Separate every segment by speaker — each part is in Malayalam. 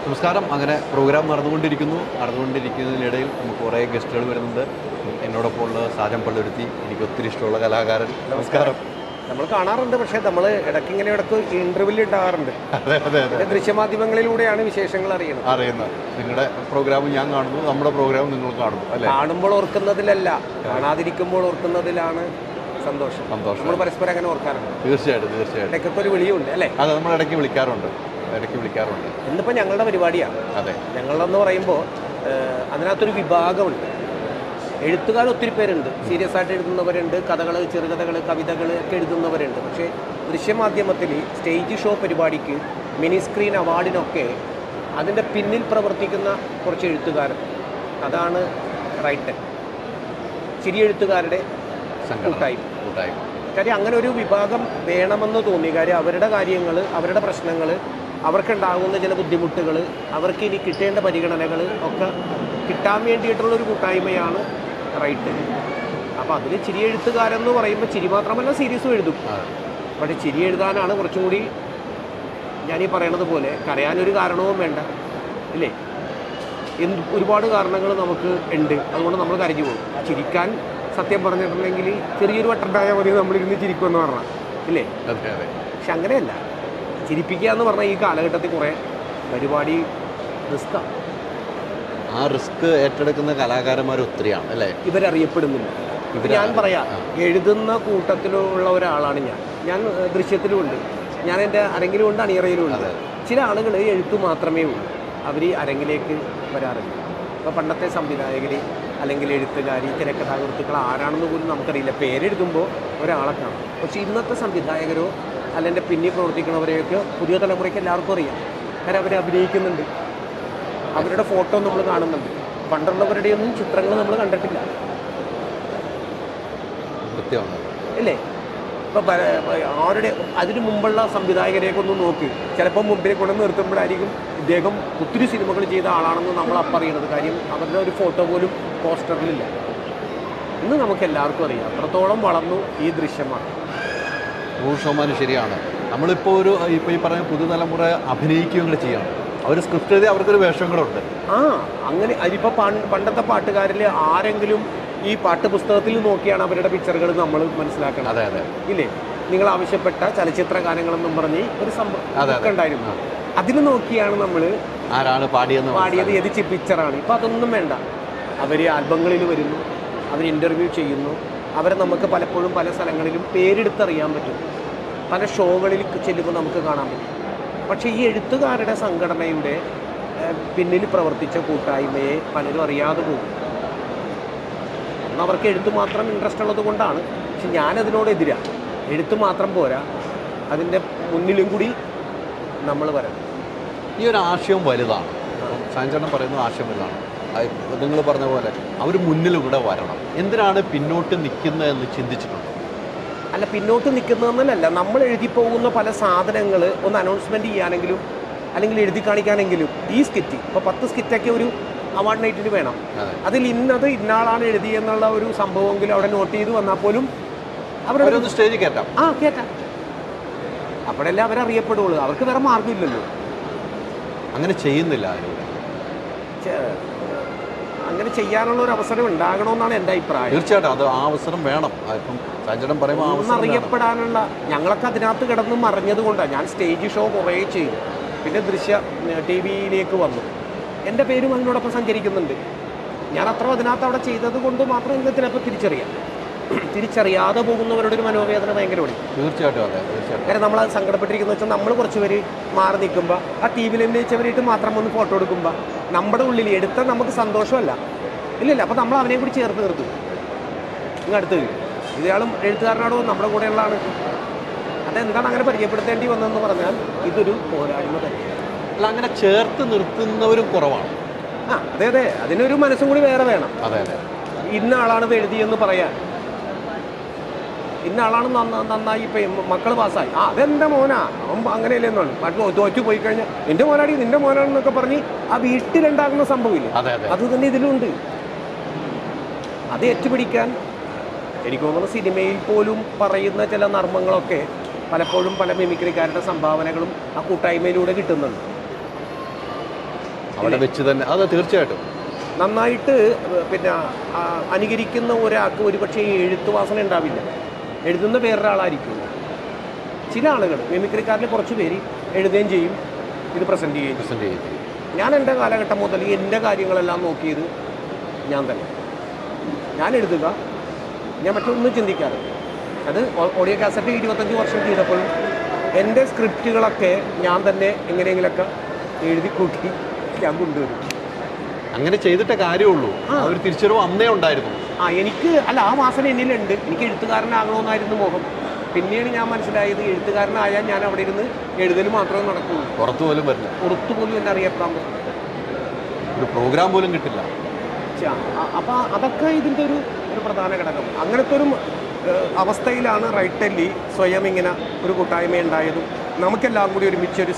Speaker 1: നമസ്കാരം. അങ്ങനെ പ്രോഗ്രാം നടന്നുകൊണ്ടിരിക്കുന്നതിനിടയിൽ നമുക്ക് കുറേ ഗസ്റ്റുകൾ വരുന്നുണ്ട്. എന്നോടൊപ്പം ഉള്ള സാജൻ പള്ളുരുത്തി, എനിക്ക് ഒത്തിരി ഇഷ്ടമുള്ള കലാകാരൻ. നമസ്കാരം.
Speaker 2: നമ്മൾ കാണാറുണ്ട്, പക്ഷേ നമ്മൾ ഇടയ്ക്ക് ഇന്റർവ്യൂ ഉണ്ടാകാറുണ്ട്.
Speaker 1: അതെ അതെ അതെ,
Speaker 2: ദൃശ്യമാധ്യമങ്ങളിലൂടെയാണ് വിശേഷങ്ങൾ
Speaker 1: അറിയുന്നത്. നിങ്ങളുടെ പ്രോഗ്രാം ഞാൻ കാണുന്നു, നമ്മുടെ പ്രോഗ്രാം നിങ്ങൾ കാണുന്നു അല്ലേ?
Speaker 2: കാണുമ്പോൾ ഓർക്കുന്നതിലല്ല, കാണാതിരിക്കുമ്പോൾ ഓർക്കുന്നതിലാണ് സന്തോഷം. നമ്മൾ പരസ്പരം അങ്ങനെ ഓർക്കാറുണ്ട്.
Speaker 1: തീർച്ചയായിട്ടും
Speaker 2: ഇടയ്ക്കൊക്കെ ഒരു വിളിയുണ്ട് അല്ലേ?
Speaker 1: അതെ, നമ്മൾ ഇടയ്ക്ക് വിളിക്കാറുണ്ട്.
Speaker 2: ഇന്നിപ്പോൾ ഞങ്ങളുടെ പരിപാടിയാണ്.
Speaker 1: അതെ,
Speaker 2: ഞങ്ങളെന്ന് പറയുമ്പോൾ അതിനകത്തൊരു വിഭാഗമുണ്ട്. എഴുത്തുകാർ ഒത്തിരി പേരുണ്ട്, സീരിയസ് ആയിട്ട് എഴുതുന്നവരുണ്ട്, കഥകൾ, ചെറുകഥകൾ, കവിതകൾ ഒക്കെ എഴുതുന്നവരുണ്ട്. പക്ഷേ ദൃശ്യമാധ്യമത്തിൽ സ്റ്റേജ് ഷോ പരിപാടിക്ക്, മിനി സ്ക്രീൻ അവാർഡിനൊക്കെ അതിൻ്റെ പിന്നിൽ പ്രവർത്തിക്കുന്ന കുറച്ച് എഴുത്തുകാർ, അതാണ് റൈറ്റൻ, ചിരി എഴുത്തുകാരുടെ കൂട്ടായ്മ. കാര്യം അങ്ങനെ ഒരു വിഭാഗം വേണമെന്ന് തോന്നി. കാര്യം അവരുടെ കാര്യങ്ങൾ, അവരുടെ പ്രശ്നങ്ങൾ, അവർക്കുണ്ടാകുന്ന ചില ബുദ്ധിമുട്ടുകൾ, അവർക്ക് ഇനി കിട്ടേണ്ട പരിഗണനകൾ ഒക്കെ കിട്ടാൻ വേണ്ടിയിട്ടുള്ളൊരു കൂട്ടായ്മയാണ് റൈറ്റ്. അപ്പോൾ അതിൽ ചിരി എഴുത്തുകാരെന്ന് പറയുമ്പോൾ ചിരി മാത്രമല്ല, സീരീസും എഴുതും. പക്ഷേ ചിരി എഴുതാനാണ് കുറച്ചും കൂടി, ഞാനീ പറയണത് പോലെ കരയാനൊരു കാരണവും വേണ്ട ഇല്ലേ? ഒരുപാട് കാരണങ്ങൾ നമുക്ക് ഉണ്ട്, അതുകൊണ്ട് നമ്മൾ കരഞ്ഞു പോകും. ചിരിക്കാൻ സത്യം പറഞ്ഞിട്ടുണ്ടെങ്കിൽ ചെറിയൊരു വട്ടുണ്ടായാൽ മതി, നമ്മളിരുന്ന് ചിരിക്കുമെന്ന് പറഞ്ഞാൽ ഇല്ലേ? പക്ഷെ അങ്ങനെയല്ല. ചിരിപ്പിക്കുക എന്ന് പറഞ്ഞാൽ ഈ കാലഘട്ടത്തിൽ കുറേ പരിപാടി റിസ്ക്കാണ്.
Speaker 1: ആ റിസ്ക് ഏറ്റെടുക്കുന്ന കലാകാരന്മാർ ഒത്തിരിയാണ് അല്ലേ?
Speaker 2: ഇവരറിയപ്പെടുന്നില്ല. ഞാൻ പറയാം, എഴുതുന്ന കൂട്ടത്തിലുള്ള ഒരാളാണ് ഞാൻ ദൃശ്യത്തിലുമുണ്ട്, ഞാൻ എൻ്റെ അരങ്ങിലും ഉണ്ട്, അണിയറയിലും ഉണ്ട്. ചില ആളുകൾ എഴുത്തു മാത്രമേ ഉള്ളൂ, അവർ അരങ്ങിലേക്ക് വരാറില്ല. ഇപ്പോൾ പണ്ടത്തെ സംവിധായകർ അല്ലെങ്കിൽ എഴുത്തുകാരി, തിരക്കഥാകൃത്തുക്കൾ ആരാണെന്ന് പോലും നമുക്കറിയില്ല. പേരെഴുതുമ്പോൾ ഒരാളെ കാണും. പക്ഷേ ഇന്നത്തെ സംവിധായകരോ അല്ലെങ്കിൽ പിന്നിൽ പ്രവർത്തിക്കുന്നവരെയൊക്കെ പുതിയ തലമുറയ്ക്ക് എല്ലാവർക്കും അറിയാം. കാരണം അവർ അഭിനയിക്കുന്നുണ്ട്, അവരുടെ ഫോട്ടോ നമ്മൾ കാണുന്നുണ്ട്. പണ്ടുള്ളവരുടെയൊന്നും ചിത്രങ്ങൾ നമ്മൾ കണ്ടിട്ടില്ല ഇല്ലേ? ഇപ്പം ആരുടെ അതിന് മുമ്പുള്ള സംവിധായകരെയൊക്കെ ഒന്ന് നോക്ക്, ചിലപ്പോൾ മുമ്പിൽ കൊണ്ട് നിർത്തുമ്പോഴായിരിക്കും ഇദ്ദേഹം ഒത്തിരി സിനിമകൾ ചെയ്ത ആളാണെന്ന് നമ്മൾ അറിയണത്. കാര്യം അവരുടെ ഒരു ഫോട്ടോ പോലും പോസ്റ്ററിലില്ല. ഇന്ന് നമുക്ക് എല്ലാവർക്കും അറിയാം അത്രത്തോളം വളർന്നു ഈ ദൃശ്യമാണ്.
Speaker 1: 100% ശരിയാണ്. നമ്മളിപ്പോൾ ഇപ്പോൾ ഈ പറഞ്ഞ പുതുതലമുറ അഭിനയിക്കുകയും കൂടെ ചെയ്യണം. അവർ സ്ക്രിപ്റ്റ് എഴുതി അവർക്കൊരു വേഷങ്ങളുണ്ട്.
Speaker 2: അങ്ങനെ അതിപ്പോൾ പണ്ടത്തെ പാട്ടുകാരിൽ ആരെങ്കിലും ഈ പാട്ട് പുസ്തകത്തിൽ നോക്കിയാണ് അവരുടെ പിക്ചറുകൾ നമ്മൾ മനസ്സിലാക്കണം.
Speaker 1: അതെ അതെ
Speaker 2: ഇല്ലേ? നിങ്ങൾ ആവശ്യപ്പെട്ട ചലച്ചിത്ര ഗാനങ്ങളെന്നും പറഞ്ഞ് ഒരു സംഭവം ഉണ്ടായിരുന്നു. അതിൽ നോക്കിയാണ് നമ്മൾ
Speaker 1: ആരാണ് പാടിയത്,
Speaker 2: ഏത് പിക്ചറാണ്. ഇപ്പം അതൊന്നും വേണ്ട. അവർ ആൽബങ്ങളിൽ വരുന്നു, അവർ ഇൻ്റർവ്യൂ ചെയ്യുന്നു, അവരെ നമുക്ക് പലപ്പോഴും പല സ്ഥലങ്ങളിലും പേരെടുത്തറിയാൻ പറ്റും, പല ഷോകളിൽ ചെല്ലുമ്പോൾ നമുക്ക് കാണാൻ പറ്റും. പക്ഷേ ഈ എഴുത്തുകാരുടെ സംഘടനയുടെ പിന്നിൽ പ്രവർത്തിച്ച കൂട്ടായ്മയെ പലരും അറിയാതെ പോകും. അവർക്ക് എഴുത്ത് മാത്രം ഇൻട്രസ്റ്റ് ഉള്ളത് കൊണ്ടാണ്. പക്ഷെ ഞാനതിനോട് എതിരാണ്. എഴുത്ത് മാത്രം പോരാ, അതിൻ്റെ മുന്നിലും കൂടി നമ്മൾ വരണം.
Speaker 1: ഈ ഒരു ആശയം വലുതാണ്. സാഞ്ചേട്ടൻ പറയുന്ന ആശയം വലുതാണ്. നിങ്ങൾ പറഞ്ഞ പോലെ അവർ മുന്നിലൂടെ വരണം. എന്തിനാണ് പിന്നോട്ട് നിൽക്കുന്നതെന്ന് ചിന്തിച്ചിട്ടുണ്ട്?
Speaker 2: അല്ല, പിന്നോട്ട് നിൽക്കുന്നതെന്നല്ല, നമ്മൾ എഴുതി പോകുന്ന പല സാധനങ്ങൾ ഒന്ന് അനൗൺസ്മെൻറ്റ് ചെയ്യാനെങ്കിലും അല്ലെങ്കിൽ എഴുതി കാണിക്കാനെങ്കിലും ഈ സ്കിറ്റ്, ഇപ്പോൾ 10 സ്കിറ്റൊക്കെ ഒരു അവാർഡ് നൈറ്റിന് വേണം. അതിൽ ഇന്നാളാണ് എഴുതിയെന്നുള്ള ഒരു സംഭവമെങ്കിലും അവിടെ നോട്ട് ചെയ്ത് വന്നാൽ പോലും
Speaker 1: അവരൊന്ന് സ്റ്റേജിൽ കയറ്റാം.
Speaker 2: അപ്പോഴല്ലേ അവരറിയപ്പെടുള്ളൂ. അവർക്ക് വേറെ മാർഗ്ഗമില്ലല്ലോ.
Speaker 1: അങ്ങനെ ചെയ്യുന്നില്ല ആരും.
Speaker 2: അങ്ങനെ ചെയ്യാനുള്ള ഒരു അവസരം ഉണ്ടാകണമെന്നാണ് എൻ്റെ അഭിപ്രായം.
Speaker 1: തീർച്ചയായിട്ടും അത് ആ അവസരം വേണം. ഇപ്പം സാഞ്ചേട്ടൻ പറയുമ്പോൾ
Speaker 2: അറിയപ്പെടാനുള്ള, ഞങ്ങളൊക്കെ അതിനകത്ത് കിടന്ന് മറിഞ്ഞത് കൊണ്ടാണ്. ഞാൻ സ്റ്റേജ് ഷോ കുറേ ചെയ്തു, പിന്നെ ദൃശ്യ TV-യിലേക്ക് വന്നു. എൻ്റെ പേരും അതിനോടൊപ്പം സഞ്ചരിക്കുന്നുണ്ട്. ഞാൻ അത്ര അതിനകത്ത് അവിടെ ചെയ്തത് കൊണ്ട് മാത്രം എനിക്ക് ചിലപ്പോൾ തിരിച്ചറിയാതെ പോകുന്നവരുടെ ഒരു മനോവേദന ഭയങ്കരമാണ്.
Speaker 1: തീർച്ചയായിട്ടും അതെ, തീർച്ചയായിട്ടും.
Speaker 2: കാരണം നമ്മളത് സങ്കടപ്പെട്ടിരിക്കുന്നത് വെച്ചാൽ നമ്മൾ കുറച്ച് പേര് മാറി നിൽക്കുമ്പോൾ, ആ TV-യിൽ അഭിനയിച്ചവരായിട്ട് മാത്രം ഒന്ന് ഫോട്ടോ എടുക്കുമ്പോൾ നമ്മുടെ ഉള്ളിൽ എടുത്താൽ നമുക്ക് സന്തോഷമല്ല ഇല്ലല്ല. അപ്പോൾ നമ്മൾ അവനെയും കൂടി ചേർത്ത് നിർത്തും. അടുത്ത് ഇയാളും എഴുത്തുകാരനാണോ നമ്മുടെ കൂടെയുള്ളതാണ്. അതെന്താണ് അങ്ങനെ പരിചയപ്പെടുത്തേണ്ടി വന്നതെന്ന് പറഞ്ഞാൽ ഇതൊരു പോരായ്മ തന്നെയാണ്.
Speaker 1: അല്ല, അങ്ങനെ ചേർത്ത് നിർത്തുന്നവരും കുറവാണ്.
Speaker 2: അതെ, അതിനൊരു മനസ്സും കൂടി വേറെ വേണം.
Speaker 1: അതെ അതെ,
Speaker 2: ഇന്ന ആളാണ് എഴുതിയെന്ന് പറയാൻ, ഇന്ന ആളാണ് നന്നായി ഇപ്പം മക്കൾ പാസ്സായി, അതെൻ്റെ മോനാ, അവൻ അങ്ങനെയല്ലേന്നാണ്. മറ്റു തോറ്റു പോയി കഴിഞ്ഞാൽ എൻ്റെ മോനാടി, നിൻ്റെ മോനാണെന്നൊക്കെ പറഞ്ഞ് ആ വീട്ടിലുണ്ടാകുന്ന സംഭവമില്ല, അത് തന്നെ ഇതിലുണ്ട്. അത് ഏറ്റുപിടിക്കാൻ എനിക്ക് തോന്നുന്നു സിനിമയിൽ പോലും പറയുന്ന ചില നർമ്മങ്ങളൊക്കെ പലപ്പോഴും പല മിമിക്രിക്കാരുടെ സംഭാവനകളും ആ കൂട്ടായ്മയിലൂടെ കിട്ടുന്നുണ്ട്.
Speaker 1: അവിടെ വെച്ച് തന്നെ. അതെ, തീർച്ചയായിട്ടും.
Speaker 2: നന്നായിട്ട് പിന്നെ അനുകരിക്കുന്ന ഒരാൾക്ക് ഒരുപക്ഷെ ഈ എഴുത്ത് വാസന ഉണ്ടാവില്ല. എഴുതുന്ന വേറൊരാളായിരിക്കും. ചില ആളുകൾ, മിമിക്രിക്കാരിൽ കുറച്ച് പേര് എഴുതുകയും ചെയ്യും, ഇത് പ്രസൻറ്റ് ചെയ്യും. ഞാൻ എൻ്റെ കാലഘട്ടം മുതൽ എൻ്റെ കാര്യങ്ങളെല്ലാം നോക്കിയത് ഞാൻ തന്നെ. ഞാൻ എഴുതുക, ഞാൻ മറ്റൊന്നും ചിന്തിക്കാറ്. അത് ഓഡിയോ കാസറ്റ് 25 വർഷം ചെയ്തപ്പോഴും എൻ്റെ സ്ക്രിപ്റ്റുകളൊക്കെ ഞാൻ തന്നെ എങ്ങനെയെങ്കിലൊക്കെ എഴുതി കൂട്ടി ഞാൻ കൊണ്ടുവരും.
Speaker 1: അങ്ങനെ ചെയ്തിട്ടേ കാര്യമുള്ളൂ. ഒരു തിരിച്ചറിവ് അന്നേ ഉണ്ടായിരുന്നു.
Speaker 2: എനിക്ക് അല്ല, ആ വാസന എന്നിലുണ്ട്. എനിക്ക് എഴുത്തുകാരനാകണമെന്നായിരുന്നു മോഹം. പിന്നീട് ഞാൻ മനസ്സിലായത് എഴുത്തുകാരനായാൽ ഞാൻ അവിടെ ഇരുന്ന് എഴുതൽ മാത്രമേ നടക്കുള്ളൂ.
Speaker 1: പുറത്തു പോലും വരില്ല.
Speaker 2: പുറത്തു പോലും എന്നെ അറിയപ്പെടാൻ പറ്റും.
Speaker 1: ഒരു പ്രോഗ്രാം പോലും കിട്ടില്ല.
Speaker 2: അപ്പോൾ അതൊക്കെ ഇതിൻ്റെ ഒരു പ്രധാന ഘടകം. അങ്ങനത്തെ ഒരു അവസ്ഥയിലാണ് റൈറ്റല്ലി സ്വയം ഇങ്ങനെ ഒരു കൂട്ടായ്മ ഉണ്ടായതും നമുക്കെല്ലാം കൂടി ഒരുമിച്ചൊരു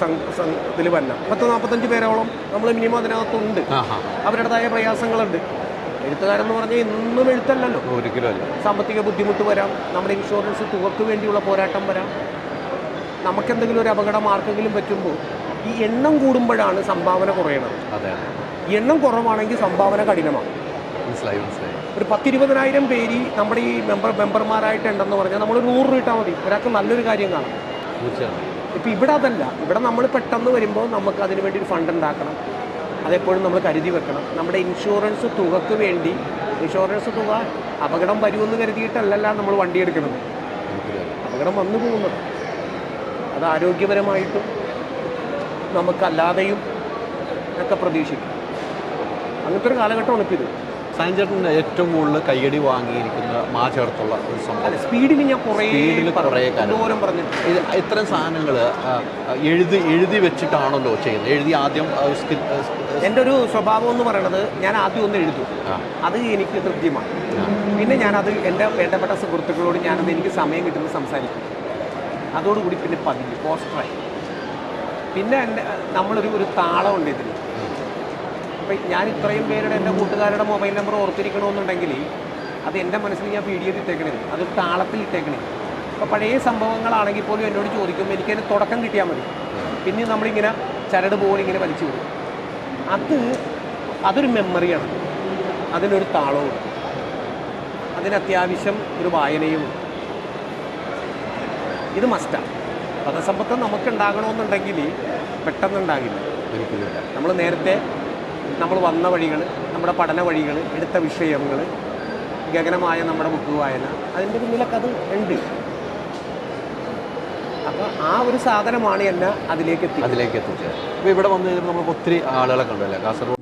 Speaker 2: ഇതിൽ വരണം. 40-45 പേരോളം നമ്മൾ മിനിമം അതിനകത്തുണ്ട്. അവരുടേതായ പ്രയാസങ്ങളുണ്ട്. എഴുത്തുകാരെന്ന് പറഞ്ഞാൽ എന്നും എഴുത്തല്ലല്ലോ.
Speaker 1: ഒരിക്കലും അല്ല. സാമ്പത്തിക
Speaker 2: ബുദ്ധിമുട്ട് വരാം, നമ്മുടെ ഇൻഷുറൻസ് തുകക്ക് വേണ്ടിയുള്ള പോരാട്ടം വരാം, നമുക്കെന്തെങ്കിലും ഒരു അപകടം ആർക്കെങ്കിലും പറ്റുമ്പോൾ ഈ എണ്ണം കൂടുമ്പോഴാണ് സംഭാവന കുറയണം.
Speaker 1: അതെ,
Speaker 2: എണ്ണം കുറവാണെങ്കിൽ സംഭാവന കഠിനമാണ്.
Speaker 1: മനസ്സിലായി.
Speaker 2: ഒരു 10-20,000 പേര് നമ്മുടെ ഈ മെമ്പർമാരായിട്ടുണ്ടെന്ന് പറഞ്ഞാൽ നമ്മൾ 100 രൂപ ഇട്ടാൽ മതി, ഒരാൾക്ക് നല്ലൊരു കാര്യം കാണാം. ഇപ്പം ഇവിടെ അതല്ല. ഇവിടെ നമ്മൾ പെട്ടെന്ന് വരുമ്പോൾ നമുക്ക് അതിന് വേണ്ടി ഒരു ഫണ്ട് ഉണ്ടാക്കണം. അതെപ്പോഴും നമ്മൾ കരുതി വെക്കണം. നമ്മുടെ ഇൻഷുറൻസ് തുകക്ക് വേണ്ടി, ഇൻഷുറൻസ് തുക അപകടം വരുമെന്ന് കരുതിയിട്ടല്ല നമ്മൾ വണ്ടി എടുക്കുന്നത്. അപകടം വന്നു പോകുന്നത് അത് ആരോഗ്യപരമായിട്ടും നമുക്കല്ലാതെയും ഒക്കെ പ്രതീക്ഷിക്കും. അങ്ങനത്തെ ഒരു കാലഘട്ടമാണ് ഇപ്പോൾ ഇത്.
Speaker 1: സായൻ ചേട്ടൻ ഏറ്റവും കൂടുതൽ കയ്യടി വാങ്ങിയിരിക്കുന്ന ചേർത്തുള്ള ഒരു സംഭവം.
Speaker 2: സ്പീഡിൽ ഞാൻ കുറേ
Speaker 1: പറഞ്ഞിട്ട് ഇത്തരം സാധനങ്ങൾ എഴുതി വെച്ചിട്ടാണല്ലോ ചെയ്യുന്നത്. എഴുതി ആദ്യം
Speaker 2: എൻ്റെ ഒരു സ്വഭാവം എന്ന് പറയുന്നത്, ഞാൻ ആദ്യം ഒന്ന് എഴുതും, അത് എനിക്ക് തൃപ്തിമാണ്. പിന്നെ ഞാനത് എൻ്റെ വേണ്ടപ്പെട്ട സുഹൃത്തുക്കളോട് ഞാനത് എനിക്ക് സമയം കിട്ടുമ്പോൾ സംസാരിക്കും. അതോടുകൂടി പിന്നെ പതിഞ്ഞു പോസ്റ്ററായി. പിന്നെ നമ്മളൊരു താളമുണ്ട് ഇതിന്. അപ്പം ഞാൻ ഇത്രയും പേരുടെ എൻ്റെ കൂട്ടുകാരുടെ മൊബൈൽ നമ്പർ ഓർത്തിരിക്കണമെന്നുണ്ടെങ്കിൽ അത് എൻ്റെ മനസ്സിൽ ഞാൻ വീഡിയോ ഇട്ടേക്കണേ, അതൊരു താളത്തിൽ ഇട്ടേക്കണേ. അപ്പോൾ പഴയ സംഭവങ്ങളാണെങ്കിൽ പോലും എന്നോട് ചോദിക്കുമ്പോൾ എനിക്കതിന് തുടക്കം കിട്ടിയാൽ മതി. പിന്നെ നമ്മളിങ്ങനെ ചരട് പോലെ ഇങ്ങനെ വലിച്ചു വിടും. അതൊരു മെമ്മറിയാണ്. അതിനൊരു താളവും, അതിനത്യാവശ്യം ഒരു വായനയും. ഇത് മസ്റ്റാണ്. പദസമ്പത്ത് നമുക്കുണ്ടാകണമെന്നുണ്ടെങ്കിൽ പെട്ടെന്നുണ്ടാകില്ല. നമ്മൾ നേരത്തെ നമ്മൾ വന്ന വഴികൾ, നമ്മുടെ പഠന വഴികൾ, എടുത്ത വിഷയങ്ങൾ, ഗഗനമായ നമ്മുടെ ബുക്ക് വായന, അതിൻ്റെ പിന്നിലൊക്കെ അത് ഉണ്ട്. അപ്പോൾ ആ ഒരു സാധനമാണ് എന്നെ അതിലേക്ക് എത്തിച്ചത്.
Speaker 1: ഇപ്പോൾ ഇവിടെ വന്നു കഴിഞ്ഞാൽ നമുക്ക് ഒത്തിരി ആളുകളെ കണ്ടല്ലേ കാസർഗോഡ്.